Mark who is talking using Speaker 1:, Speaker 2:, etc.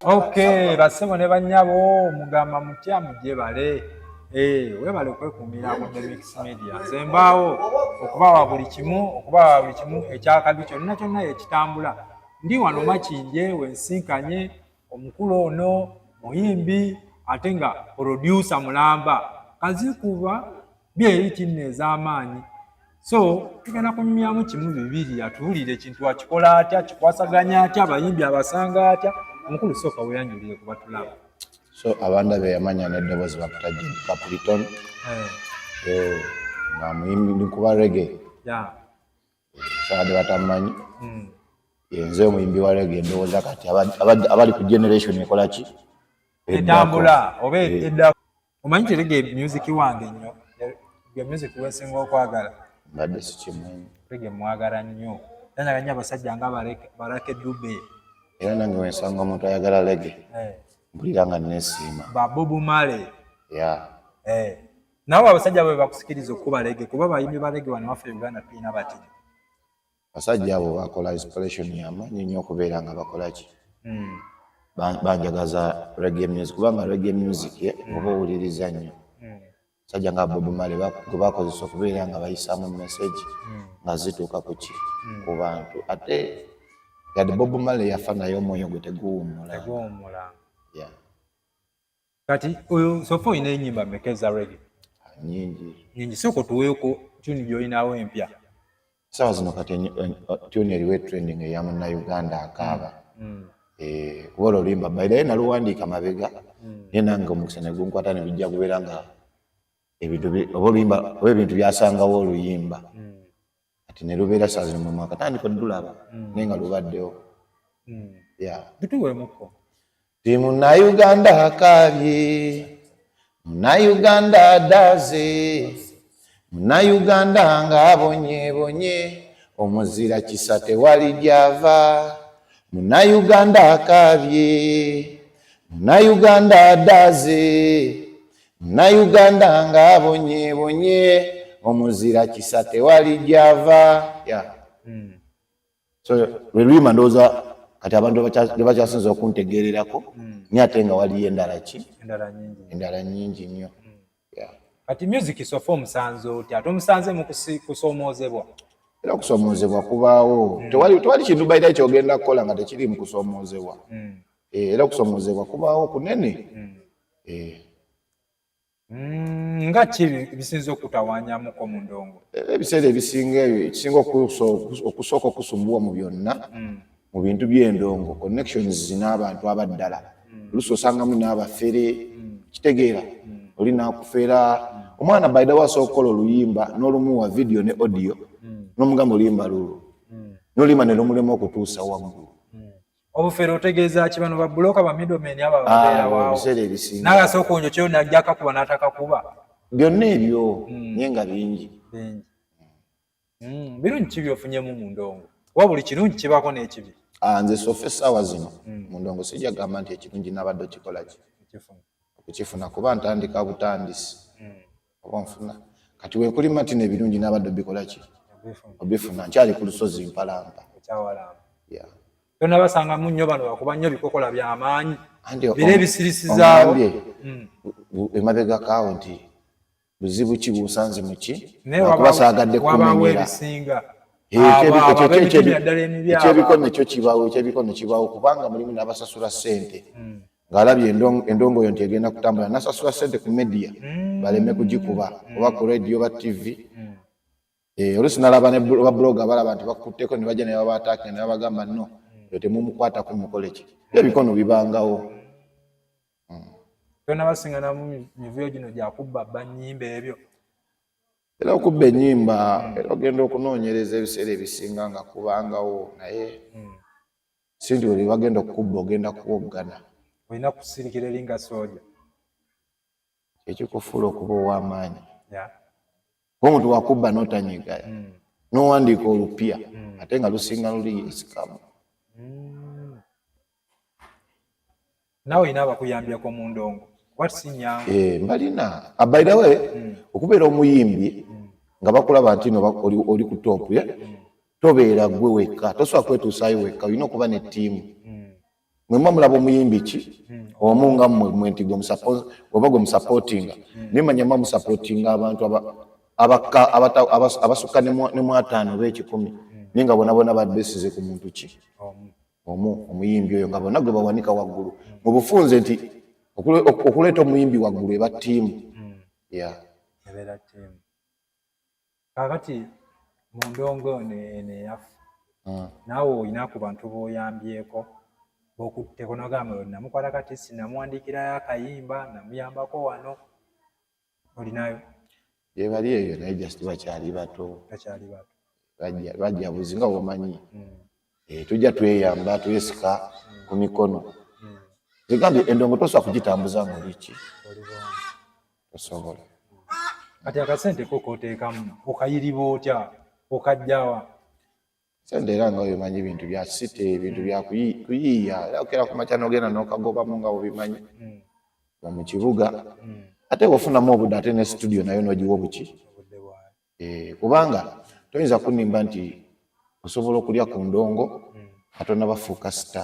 Speaker 1: Okay, basebo ne banyabo mugamba mutya mujje bale. Webale kwekuumira ku The Mix Media. Nze mbaawo okubawa buli kimu ekyakabi kyonna ekitambula. Ndi wano Makindye wensinkanye omukulu ono muyimbi ate nga producer mulamba. Kazikuba byeyiti ez'amaanyi. So, tugenda kunyumyamu kimu bibiri atuwulire ekintu akikola atya, kikwasaganya atya, abayimbi abasanga atya. Omukulu sooka weyanjulire kuba tulaba.
Speaker 2: So abanda be yamanya n'eddoboozi bakuta Jim Capriton. Nga muyimbi ndi kuba reggae. Saade batamanyi. Yenze omuyimbi wa reggae ndowooza kati abali ku generation ekola ki?
Speaker 1: Etambula oba edda. Omanyi nti reggae music wange nnyo. Reggae music wesinga okwagala.
Speaker 2: Mbadde sikimanyi.
Speaker 1: Reggae mwagala nnyo. Nanyaganya abasajja nga Barake Dube.
Speaker 2: Era nange wensanga omuntu ayagala reggae. Mpulira nga nneesiima.
Speaker 1: Ba Bob Marley. Nawe abasajja bwe bakusikiriza okuba reggae kuba bayimbi ba reggae wano waffe Uganda tulina bati.
Speaker 2: Abasajja abo bakola inspiration y'amaanyi nnyo okubeera nga bakola ki? Banjagaza reggae music kubanga reggae music oba owuliriza nnyo. Abasajja nga Bob Marley bakozesa okubeera nga bayisaamu message nga zituuka ku ki? Ku bantu. Ate yadde Bob Marley yafa naye omwoyo gwe teguwummula.
Speaker 1: Kati oyo sofa oyina ennyimba mmeka eza reggae? Nyingi. Sooka tuweeko tuni gy'olinawo empya.
Speaker 2: Sawa zino kati tuni eriwo trending eya Munnayuganda akaaba. Kuba olwolimba bairaye naluwandiika mabega naye nange omukisa ne gunkwata ne bijja kubeera nga oba ebintu byasangawo oluyimba. Kati ne lubeera saa zino mu mwaka tandika oddulaba naye nga lubaddewo.
Speaker 1: Bituweemuko.
Speaker 2: Ti Munnayuganda akaabye, Munnayuganda adaze, Munnayuganda ng'abonye, omuzira kisa tewali gy'ava. Munnayuganda akaabye, Munnayuganda adaze, Munnayuganda ng'abonye, omuzira kisa tewali gy'ava. So lwe ndowooza kati abantu bakyasinza okuntegeererako naye ate nga waliyo endala ki? Endala nnyingi nnyo.
Speaker 1: Kati music sofa omusanze otya? Ate omusanze mu kusoomoozebwa?
Speaker 2: Era okusoomoozebwa kubaawo. Tewali kintu bayita kyogenda kukola nga tekiri mu kusoomoozebwa. Era okusoomoozebwa kubaawo kunene.
Speaker 1: Nga ki bisinza okutawaanyamuko mu ndongo?
Speaker 2: Ebiseera ebisinga ebyo ekisinga okusooka okusumbuwa mu byonna mu bintu by'endongo connections n'abantu abaddala. Oluusi osangamu n'abafere kitegeera oli n'akufera omwana by the way asooka okukola oluyimba n'olumuwa video ne audio n'omugamba oluyimba lulwo n'oluyimba ne lumulema okutuusa waggulu.
Speaker 1: Obufere otegeeza ki bano ba bloka ba middlemen aba babeera waawo?
Speaker 2: Ebiseera ebisinga
Speaker 1: n'agasooka onjo kyo najja kakuba n'atakakuba.
Speaker 2: Byonna ebyo naye nga bingi.
Speaker 1: Birungi ki byofunyemu mu ndongo? Wa buli kirungi kibaako n'ekibi?
Speaker 2: Nze sofa essaawa zino mu ndongo sijja gamba nti ekirungi n'abadde okikola ki? Okukifuna kuba ntandika butandisi oba nfuna kati weekulima nti n'ebirungi n'abadde obikola ki? Obifuna nkyali ku lusozi mpalampa.
Speaker 1: Byonna basangamu nnyo bano bakuba nnyo bikokola by'amaanyi bira ebisirisizaawo.
Speaker 2: Emabega kaawo nti buzibu ki busanze mu ki? Kuba saagadde kumenyera. Ekyebikono kyo kibaawo kubanga mulimu n'abasasula ssente ng'alabye endongo yo nti egenda kutambula n'asasula ssente ku media baleme kugikuba oba ku radio oba TV. Oluusi n'alaba ne babloga balaba nti bakutteko ne bajja ne babataaka ne babagamba no yo temumukwatako mukole ki? Ebikono bibangawo.
Speaker 1: Byonna basinganamu mivuyo gino gyakubba bannyimba ebyo.
Speaker 2: Era okubba ennyimba era ogenda okunoonyereza ebiseera ebisinga nga kubangawo naye si nti oli bagenda okukubba ogenda kuwoggana.
Speaker 1: Olina kusirikira eringa sooja.
Speaker 2: Ekikufuula okuba ow'amaanyi. Omuntu wakubba n'otanyiga n'owandiika olupya ate nga lusinga luli yeesikamu.
Speaker 1: Naawe olina abakuyambyako mu ndongo.
Speaker 2: Mbalina by the way okubeera omuyimbi nga bakulaba nti no oli ku top tobeera gwe wekka tosobola kwetuusaayo wekka olina okuba ne ttiimu. mwe mulaba omuyimbi ki omu nga mmwe nti oba gwe musupportinga nimanya mwe musupportinga abantu abasukka ne mu 5 oba 10 naye nga bona badesize ku muntu ki omuyimbi oyo nga bonna gwe bawanika waggulu mu bufunze nti okuleeta omuyimbi waggulu eba ttiimu
Speaker 1: ebeera ttiimu. Kaakati mu ndongo neyafu naawe olina ku bantu b'oyambyeko b'okutteko nogamba namukwata kati sinamuwandiikirayo akayimba namuyambako wano olinayo?
Speaker 2: Bali eyo naye just bakyali bato bajja buzi nga womanyi tujja tweyamba twesika ku mikono egambye endongo tosobola kugitambuza ng'oliki tosobola.
Speaker 1: Kati akasente ko kooteekamu okayiriba otya okajjawa?
Speaker 2: Sente era nga obimanyi ebintu bya site ebintu bya kuyiiya era okera ku makya n'ogenda n'okagobamu nga obimanyi mu kibuga ate ofunamu obudde ate ne studio nayo n'ogiwa obuki kubanga toyinza kunimba nti osobola okulya ku ndongo ate onabafuuka sita.